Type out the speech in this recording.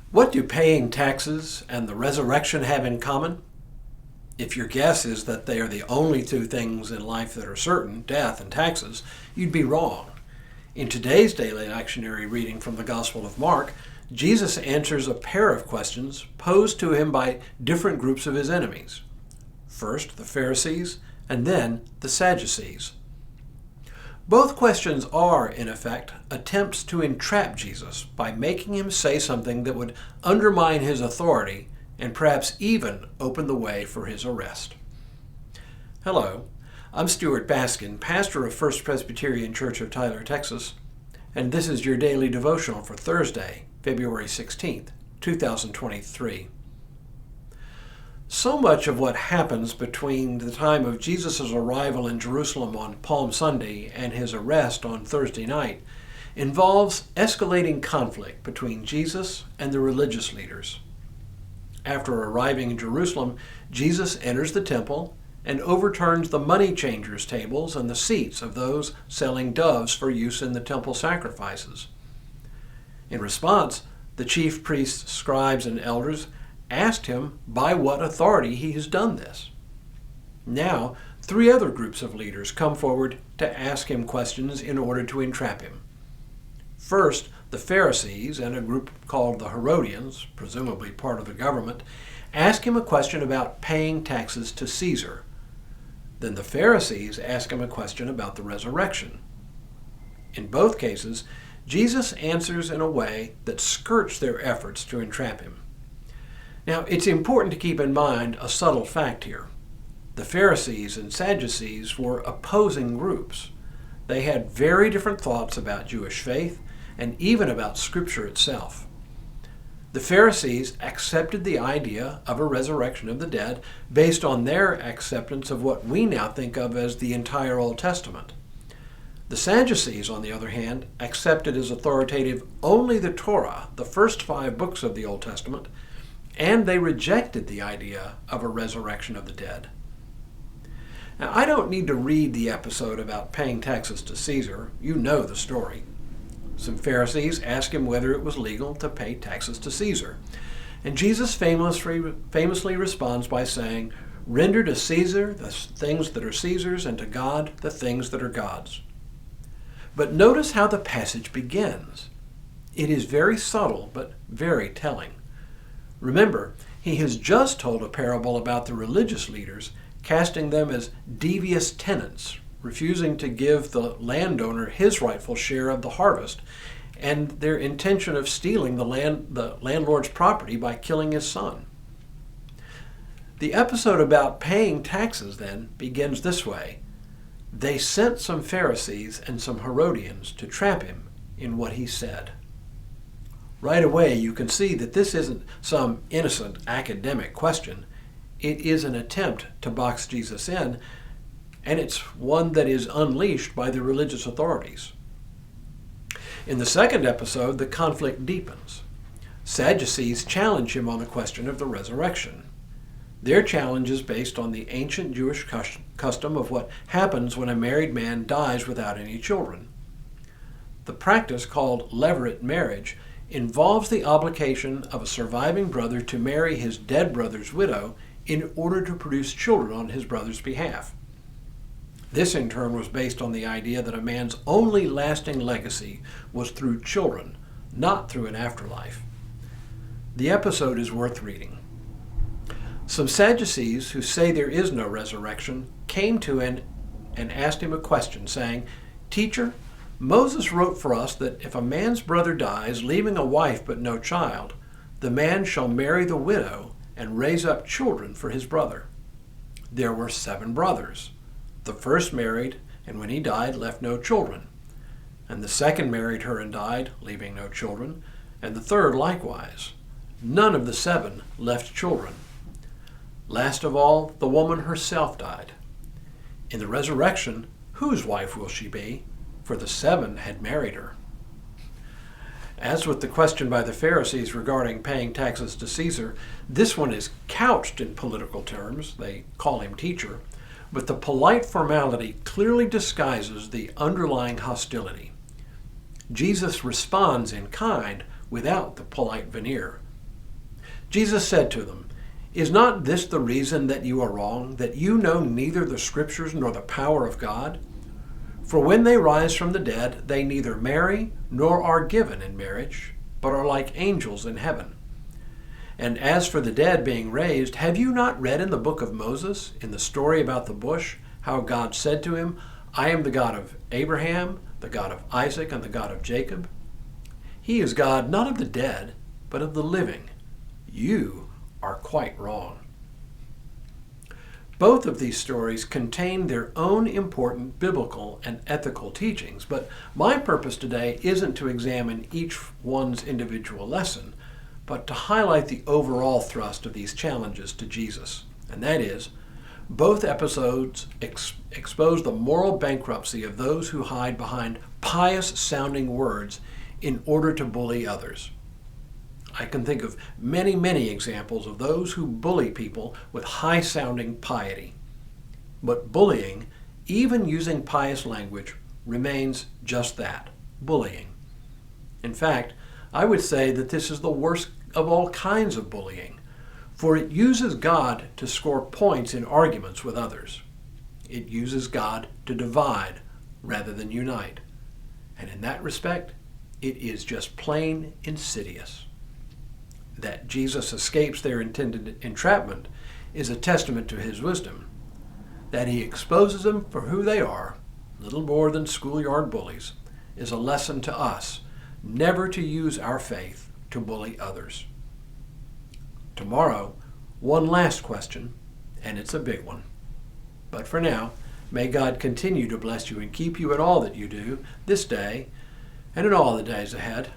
What do paying taxes and the resurrection have in common? If your guess is that they are the only two things in life that are certain, death and taxes, you'd be wrong. In today's daily lectionary reading from the Gospel of Mark, Jesus answers a pair of questions posed to him by different groups of his enemies. First, the Pharisees, and then the Sadducees. Both questions are, in effect, attempts to entrap Jesus by making him say something that would undermine his authority and perhaps even open the way for his arrest. Hello, I'm Stuart Baskin, pastor of First Presbyterian Church of Tyler, Texas, and this is your daily devotional for Thursday, February 16th, 2023. So much of what happens between the time of Jesus' arrival in Jerusalem on Palm Sunday and his arrest on Thursday night involves escalating conflict between Jesus and the religious leaders. After arriving in Jerusalem, Jesus enters the temple and overturns the money changers' tables and the seats of those selling doves for use in the temple sacrifices. In response, the chief priests, scribes, and elders asked him by what authority he has done this. Now, three other groups of leaders come forward to ask him questions in order to entrap him. First, the Pharisees and a group called the Herodians, presumably part of the government, ask him a question about paying taxes to Caesar. Then the Pharisees ask him a question about the resurrection. In both cases, Jesus answers in a way that skirts their efforts to entrap him. Now, it's important to keep in mind a subtle fact here. The Pharisees and Sadducees were opposing groups. They had very different thoughts about Jewish faith and even about Scripture itself. The Pharisees accepted the idea of a resurrection of the dead based on their acceptance of what we now think of as the entire Old Testament. The Sadducees, on the other hand, accepted as authoritative only the Torah, the first 5 books of the Old Testament, and they rejected the idea of a resurrection of the dead. Now, I don't need to read the episode about paying taxes to Caesar. You know the story. Some Pharisees asked him whether it was legal to pay taxes to Caesar. And Jesus famously responds by saying, "Render to Caesar the things that are Caesar's, and to God the things that are God's." But notice how the passage begins. It is very subtle, but very telling. Remember, he has just told a parable about the religious leaders, casting them as devious tenants, refusing to give the landowner his rightful share of the harvest, and their intention of stealing the landlord's property by killing his son. The episode about paying taxes, then, begins this way. They sent some Pharisees and some Herodians to trap him in what he said. Right away, you can see that this isn't some innocent academic question. It is an attempt to box Jesus in, and it's one that is unleashed by the religious authorities. In the second episode, the conflict deepens. Sadducees challenge him on the question of the resurrection. Their challenge is based on the ancient Jewish custom of what happens when a married man dies without any children. The practice, called levirate marriage, involves the obligation of a surviving brother to marry his dead brother's widow in order to produce children on his brother's behalf. This, in turn, was based on the idea that a man's only lasting legacy was through children, not through an afterlife. The episode is worth reading. Some Sadducees, who say there is no resurrection, came to him and asked him a question, saying, "Teacher, Moses wrote for us that if a man's brother dies, leaving a wife but no child, the man shall marry the widow and raise up children for his brother. There were 7 brothers. The first married, and when he died, left no children. And the second married her and died, leaving no children, and the third likewise. None of the 7 left children. Last of all, the woman herself died. In the resurrection, whose wife will she be? For the 7 had married her." As with the question by the Pharisees regarding paying taxes to Caesar, this one is couched in political terms. They call him teacher. But the polite formality clearly disguises the underlying hostility. Jesus responds in kind without the polite veneer. Jesus said to them, "Is not this the reason that you are wrong, that you know neither the Scriptures nor the power of God? For when they rise from the dead, they neither marry nor are given in marriage, but are like angels in heaven. And as for the dead being raised, have you not read in the book of Moses, in the story about the bush, how God said to him, 'I am the God of Abraham, the God of Isaac, and the God of Jacob'? He is God not of the dead, but of the living. You are quite wrong." Both of these stories contain their own important biblical and ethical teachings, but my purpose today isn't to examine each one's individual lesson, but to highlight the overall thrust of these challenges to Jesus. And that is, both episodes expose the moral bankruptcy of those who hide behind pious-sounding words in order to bully others. I can think of many, many examples of those who bully people with high-sounding piety. But bullying, even using pious language, remains just that, bullying. In fact, I would say that this is the worst of all kinds of bullying, for it uses God to score points in arguments with others. It uses God to divide rather than unite. And in that respect, it is just plain insidious. That Jesus escapes their intended entrapment is a testament to his wisdom. That he exposes them for who they are, little more than schoolyard bullies, is a lesson to us never to use our faith to bully others. Tomorrow, one last question, and it's a big one. But for now, may God continue to bless you and keep you in all that you do this day and in all the days ahead.